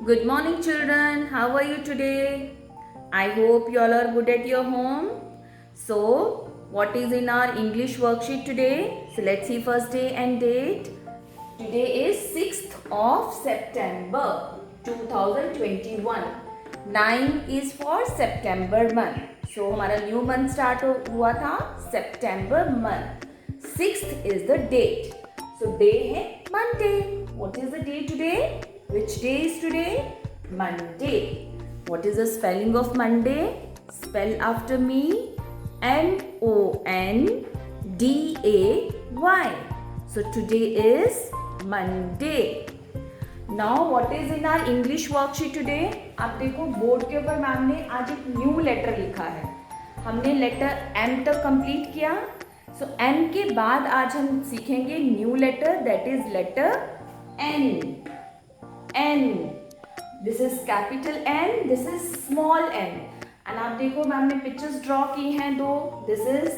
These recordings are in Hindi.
Good morning, children. How are you today? I hope you all are good at your home. So, what is in our English worksheet today? So, let's see first day and date. Today is 6th of September 2021. 9 is for September month. So, हमारा new month start हुआ था September month. 6th is the date. So, day है Monday. What is the day today? Which day is today? Monday. What is the spelling of Monday? Spell after me. Monday. So today is Monday. Now what is in our English worksheet today? आप देखो बोर्ड के ऊपर मैम ने आज एक न्यू लेटर लिखा है. हमने लेटर M तक कंप्लीट किया. सो M के बाद आज हम सीखेंगे new letter, that is letter N. N. This is capital N. This is small n. And आप देखो मैम ने पिक्चर्स ड्रॉ की हैं दो. This is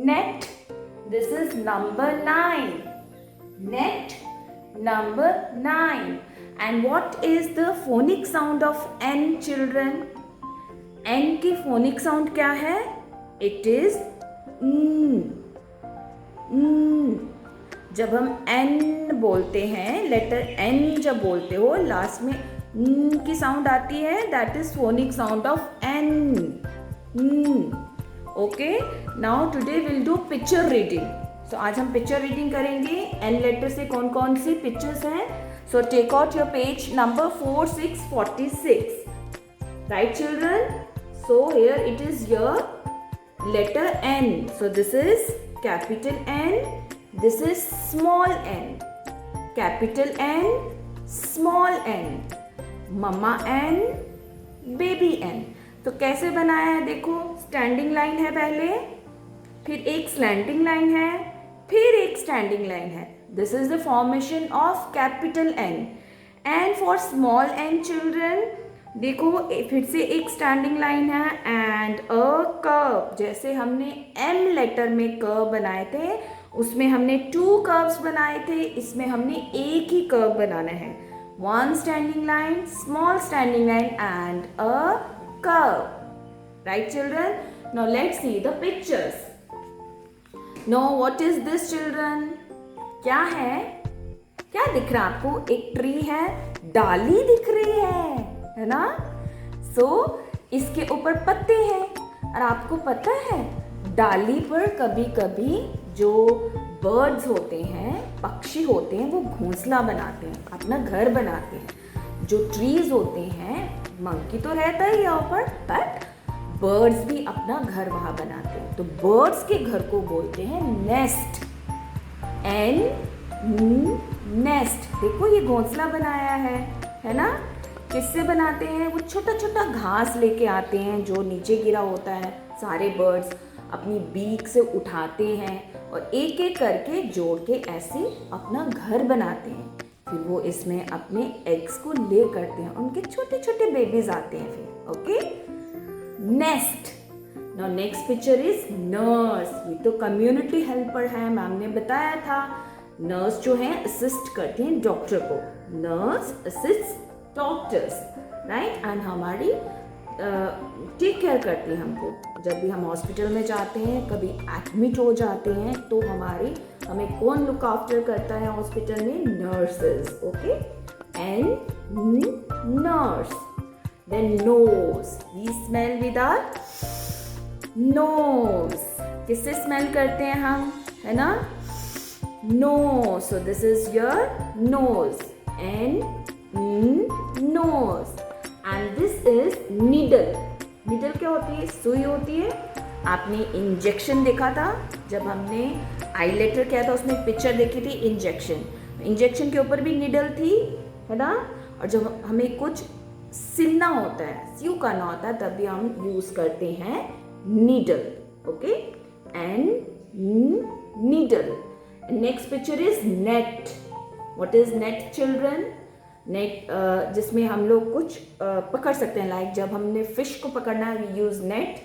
net. This is number 9. Net number 9. And what is the phonic sound of N, children? N की phonic sound क्या है? It is n. जब हम N बोलते हैं, लेटर N जब बोलते हो, लास्ट में n की साउंड आती है, that is phonic sound of N. Okay, now today will do picture reading. So आज हम पिक्चर रीडिंग करेंगे. N लेटर से कौन कौन सी पिक्चर्स हैं? So take out your page number 4646. Right children? So here it is your letter N. So this is capital N. This is small n. Capital N, small n. Mama N, baby N. तो कैसे बनाया है देखो. स्टैंडिंग लाइन है पहले, फिर एक स्लैंटिंग लाइन है, फिर एक स्टैंडिंग लाइन है. This is the formation of capital N. And for small n children, देखो फिर से एक स्टैंडिंग लाइन है एंड अ कर्व. जैसे हमने M लेटर में कर्व बनाए थे, उसमें हमने 2 कर्व्स बनाए थे, इसमें हमने एक ही कर्व बनाना है. 1 standing line, small standing line and a curve. Right children? Now let's see the pictures. Now what is this children? क्या है? क्या दिख रहा है आपको? एक ट्री है, डाली दिख रही है ना? सो इसके ऊपर पत्ते हैं. और आपको पता है डाली पर कभी कभी जो बर्ड्स होते हैं, पक्षी होते हैं, वो घोंसला बनाते हैं, अपना घर बनाते हैं. जो ट्रीज होते हैं, मंकी तो रहता ही यहाँ पर, बट बर्ड्स भी अपना घर वहाँ बनाते हैं. तो बर्ड्स के घर को बोलते हैं नेस्ट. नेस्ट. देखो ये घोंसला बनाया है ना? किससे बनाते हैं? वो छोटा छोटा घास लेके आते हैं जो नीचे गिरा होता है. सारे बर्ड्स अपनी बीक से उठाते हैं और एक एक करके जोड़ के ऐसे अपना घर बनाते हैं. फिर वो इसमें अपने एग्स को ले करते हैं, उनके छोटे छोटे बेबीज आते हैं फिर. Okay, nest. Now next picture is nurse. ये तो कम्युनिटी हेल्पर है, मैम ने बताया था. नर्स जो है असिस्ट करते हैं डॉक्टर को. Nurse assist doctors, right? And हमारी टेक केयर करती है हमको. जब भी हम हॉस्पिटल में जाते हैं, कभी एडमिट हो जाते हैं, तो हमें कौन लुक आफ्टर करता है हॉस्पिटल में? Nurses. Okay, and nurse. Then nose. We smell with our nose. किससे स्मेल करते हैं हम, है ना? Nose. So this is your nose. And nose. And this is needle. needle क्या होती है? सुई होती है. आपने इंजेक्शन देखा था जब हमने आई लेटर किया था, उसमें पिक्चर देखी थी इंजेक्शन. इंजेक्शन के ऊपर भी निडल थी, है ना? और जब हमें कुछ सिलना होता है, स्यू करना होता है, तब भी हम यूज करते हैं needle. Okay, and needle. Next picture is net. What is net children? Net जिसमें हम लोग कुछ पकड़ सकते हैं. लाइक जब हमने फिश को पकड़ना है, वी यूज नेट.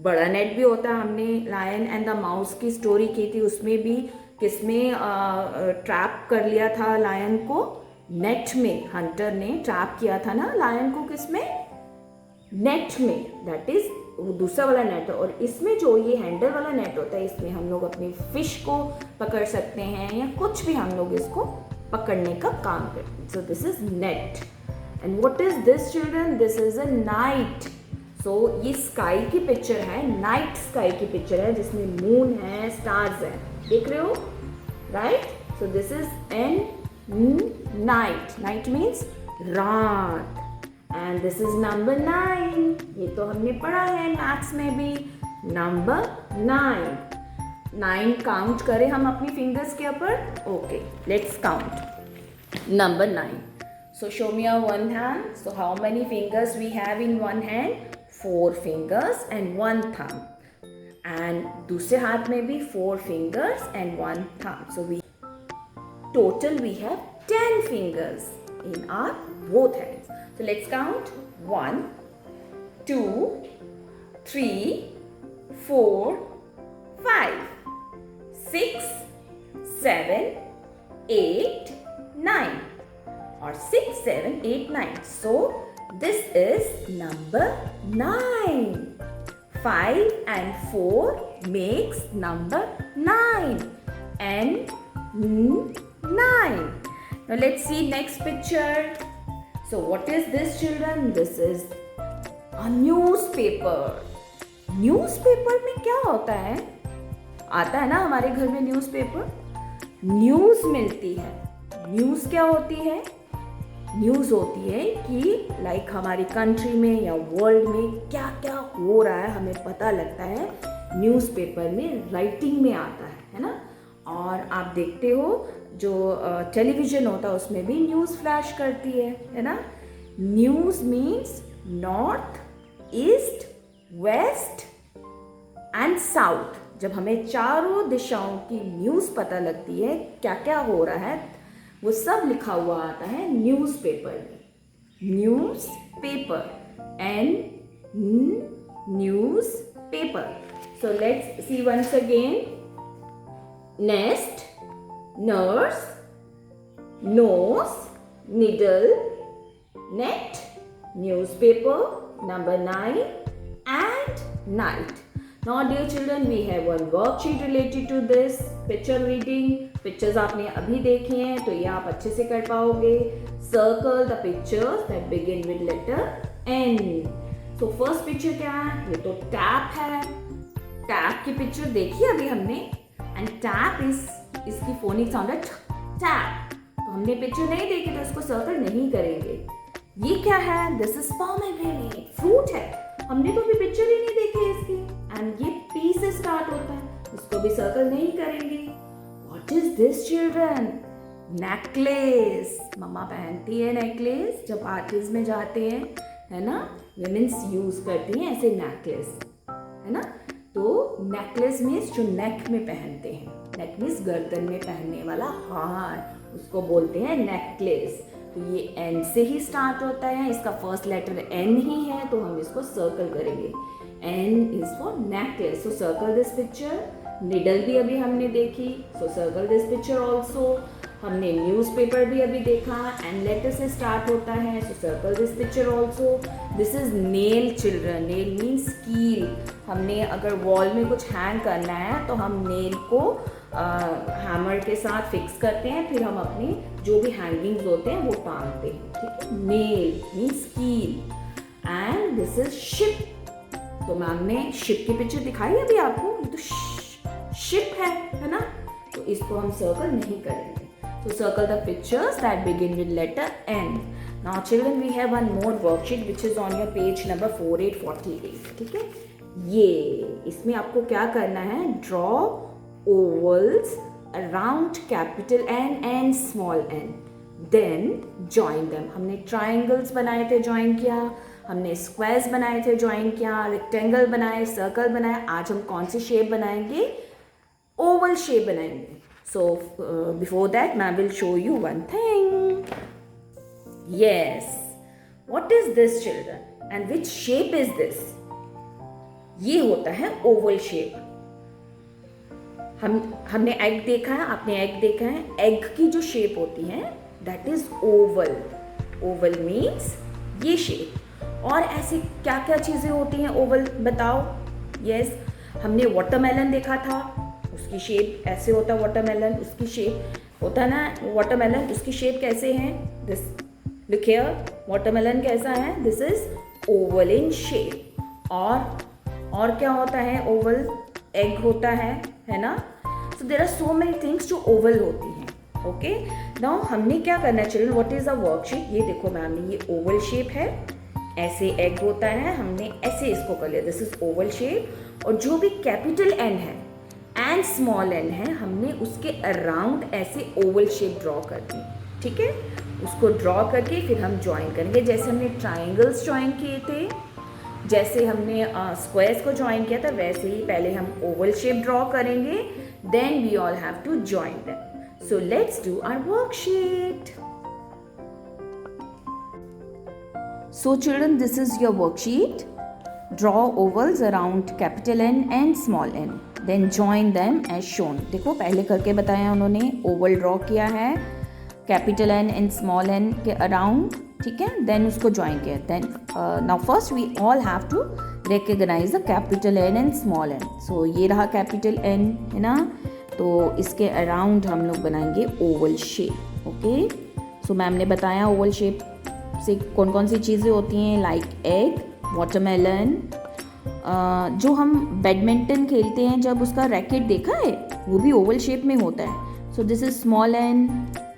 बड़ा नेट भी होता है. हमने लायन एंड द माउस की स्टोरी की थी, उसमें भी किसमें ट्रैप कर लिया था लायन को? नेट में हंटर ने ट्रैप किया था ना लायन को, किसमें, नेट में, दैट इज वो दूसरा वाला नेट। और इसमें जो ये हैंडल वाला नेट होता है, इसमें हम लोग अपनी फिश को पकड़ सकते हैं या कुछ भी हम लोग इसको पकड़ने का काम करते हैं। So this is net. And what is this children? This is a night. So ये स्काई की पिक्चर है, नाइट स्काई की पिक्चर है, जिसमें मून है, स्टार्स है, देख रहे हो, right? So this is an night. Night means रात। And this is number 9। ये तो हमने पढ़ा है मैथ्स में भी, नंबर 9 काउंट करें हम अपनी फिंगर्स के ऊपर। Okay, let's count number 9। So show me your one hand. So how many fingers we have in one hand? 4 fingers and 1 thumb. And दूसरे हाथ में भी 4 fingers and 1 thumb. So total we have 10 fingers in our both hands. So let's count 1, 2, 3, 4, 5, 6, 7, 8, 9. Or 6, 7, 8, 9. So this is number 9. 5 and 4 makes number 9. And 9. Now let's see next picture. So what is this, children? This is a newspaper. Newspaper में क्या होता है? आता है ना हमारे घर में न्यूज़पेपर, न्यूज़ मिलती है। न्यूज़ क्या होती है? न्यूज़ होती है कि लाइक हमारी कंट्री में या वर्ल्ड में क्या क्या हो रहा है हमें पता लगता है, न्यूज़पेपर में राइटिंग में आता है ना। और आप देखते हो जो टेलीविज़न होता है उसमें भी न्यूज़ फ्लैश करती है ना। News means north, east, west and south. जब हमें चारों दिशाओं की न्यूज़ पता लगती है क्या क्या हो रहा है, वो सब लिखा हुआ आता है न्यूज़पेपर में। Newspaper, newspaper. So let's see once again. Nest, nurse, nose, needle, net, newspaper, number 9 and night. Now dear children, we have one worksheet related to this picture reading. Pictures आपने अभी देखे हैं तो ये आप अच्छे से कर पाओगे. Circle the pictures that begin with letter N. So first picture क्या है? ये तो tap है. Tap की picture देखी अभी हमने. And tap is इसकी phonic sound है tap. तो हमने picture नहीं देखी तो इसको circle नहीं करेंगे. ये क्या है? This is pomegranate. Fruit है. हमने तो अभी पिक्चर ही नहीं देखी इसकी। एंड ये पी से स्टार्ट होता है, इसको भी सर्कल नहीं करेंगे। What is this children? Necklace. मम्मा पहनती है नेकलेस जब पार्टीज में जाते हैं, है ना। विमेन्स यूज करती हैं ऐसे नेकलेस, है ना। तो नेकलेस मीन्स जो नेक में पहनते हैं, नेक मीन्स गर्दन में पहनने वाला हार, उसको बोलते हैं नेकलेस। तो ये एन से ही स्टार्ट होता है, इसका फर्स्ट लेटर एन ही है तो हम इसको सर्कल करेंगे। N is for necklace, so circle this picture. Needle भी अभी हमने देखी, so circle this picture also. हमने न्यूज़पेपर भी अभी देखा, एन लेटर से स्टार्ट होता है, so circle this picture also. This is nail children. Nail means कील। हमने अगर वॉल में कुछ हैंग करना है तो हम नेल को हैमर के साथ फिक्स करते हैं, फिर हम अपने जो भी हैंगिंग्स होते हैं वो टांगते हैं, ठीक है। नेल मीन्स कील। And this is ship. तो मैम ने शिप की पिक्चर दिखाई अभी आपको, ये तो शिप है ना। तो इसको हम सर्कल नहीं करेंगे। So circle the pictures that begin with letter N. Now children, we have one more worksheet which is on your page number 4848. ठीक है। ये इसमें आपको क्या करना है? Draw ovals around capital N and small n. Then join them. हमने triangles बनाए थे, join किया। हमने squares बनाए थे, join किया। rectangle बनाए, circle बनाए। आज हम कौन सी shape बनाएंगे? Oval shape बनाएंगे। So before that, ma'am will show you one thing. Yes. What is this, children? And which shape is this? ये होता है oval shape. हमने egg देखा है, आपने egg देखा है। egg की जो shape होती है that is Oval. Oval means ये शेप. और ऐसी क्या क्या चीज़ें होती हैं ओवल, बताओ. यस, हमने वाटरमेलन देखा था, उसकी शेप ऐसे होता है. वाटरमेलन उसकी शेप होता ना, वाटरमेलन उसकी शेप कैसे है, दिस लुक हियर. वाटरमेलन कैसा है, this is oval in shape. और क्या होता है, ओवल एग होता है ना. So there are so many things जो ओवल होती हैं. ओके, नाउ हमने क्या करना है children, what is a worksheet. ये देखो मैम ने, ये ओवल शेप है, ऐसे एग होता है, हमने ऐसे इसको कर लिया, दिस इज ओवल शेप. और जो भी कैपिटल एन है एंड स्मॉल एन है, हमने उसके अराउंड ऐसे ओवल शेप ड्रॉ कर दी. ठीक है, उसको ड्रॉ करके फिर हम ज्वाइन करेंगे. जैसे हमने ट्राइंगल्स ज्वाइन किए थे, जैसे हमने स्क्वायर्स को ज्वाइन किया था, वैसे ही पहले हम ओवल शेप ड्रॉ करेंगे, then we all have to join them. So let's do our worksheet. So children, this is your worksheet. Draw ovals around capital N and small n. Then join them as shown. देखो पहले करके बताया उन्होंने, ओवल ड्रॉ किया है capital N and small N के अराउंड. ठीक है, देन उसको ज्वाइन किया. Then now first we all have to recognise the capital N and small N. So ये रहा कैपिटल एन है ना, तो इसके अराउंड हम लोग बनाएंगे Oval shape. Okay, so ma'am ने बताया ओवल शेप से कौन कौन सी चीज़ें होती हैं, लाइक एग, वाटरमेलन. जो हम बैडमिंटन खेलते हैं जब उसका रैकेट देखा है, वो भी ओवल शेप में होता है. So this is small N,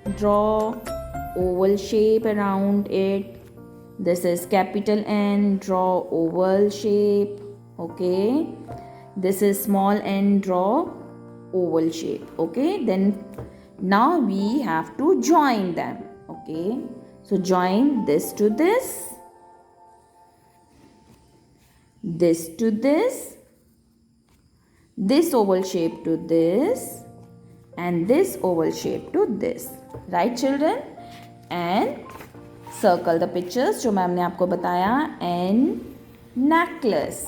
draw oval shape around it. This is capital N, draw oval shape. Okay, this is small N, draw oval shape. Okay, then now we have to join them. Okay, so join this to this to this oval shape to this, and this oval shape to this. Right children? And circle the pictures जो मैम ने आपको बताया. and necklace.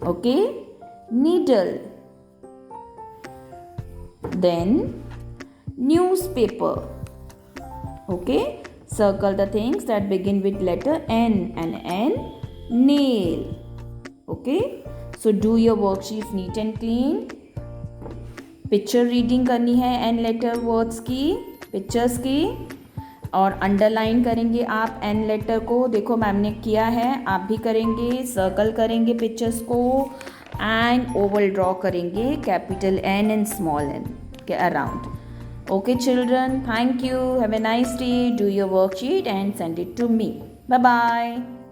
Okay, needle, then newspaper. Okay, circle the things that begin with letter N, and N, nail. Okay, so do your worksheets neat and clean. Picture reading करनी है N letter words की, pictures की, और अंडरलाइन करेंगे आप N letter को. देखो मैम ने किया है, आप भी करेंगे. सर्कल करेंगे पिक्चर्स को, एंड ओवल ड्रॉ करेंगे capital N and small n के around. Okay children, thank you. Have a nice day. Do your worksheet and send it to me. Bye bye.